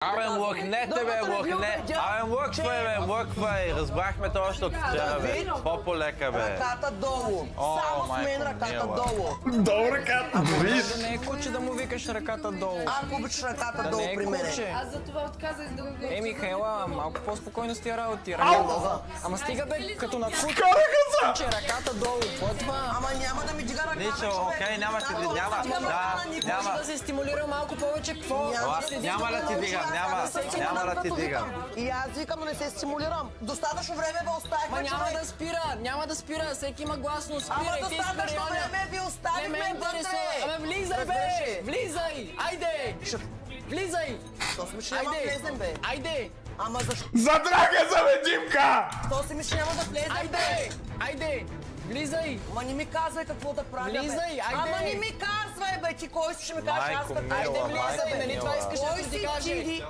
Абе, лъкнете, бе, лъкне! Абе, лъквай! Разбрахме то още от вчера, бе. По-полека, бе. Ръката долу. Само с мен ръката долу. Долу ръката, виж! Да не е куче да му викаш ръката долу. Ако обичаш ръката Да долу не е при мене. куче. Аз за това отказах с друга. Михайла, малко по-спокойно с тия работи. Ама стига бе, като на куче. Караха се! Ръката долу, какво е това? Ама няма да ми дига ръката, Ничо, окей, няма ти дигам, няма. Да, няма. Да се стимулира малко повече, какво? Няма да ти дигам, няма да ти дигам. И аз викам, не се стимулирам. Достатъчно време бе оставихме, Ма човек. няма да спира, всеки има гласно, спирай. Ама достатъчно време ви оставихме, вътре. Абе, влизай, бе! Влизай! Айде! Влизай! То си мисля, няма да влезем, бе. Айде! Ама защо? Задрага за бе, Димка! То си мисля, няма да влезем, бе. Айде! Влизай! Ама не ми казвай какво да правя, бе. Влизай, айде. Ама не ми казвай, бе. Ти кой си ще ми кажеш, аз Майко като... мила, Айде, влизай, майко нали това мила. искаш Кой да ти си кажа? ти?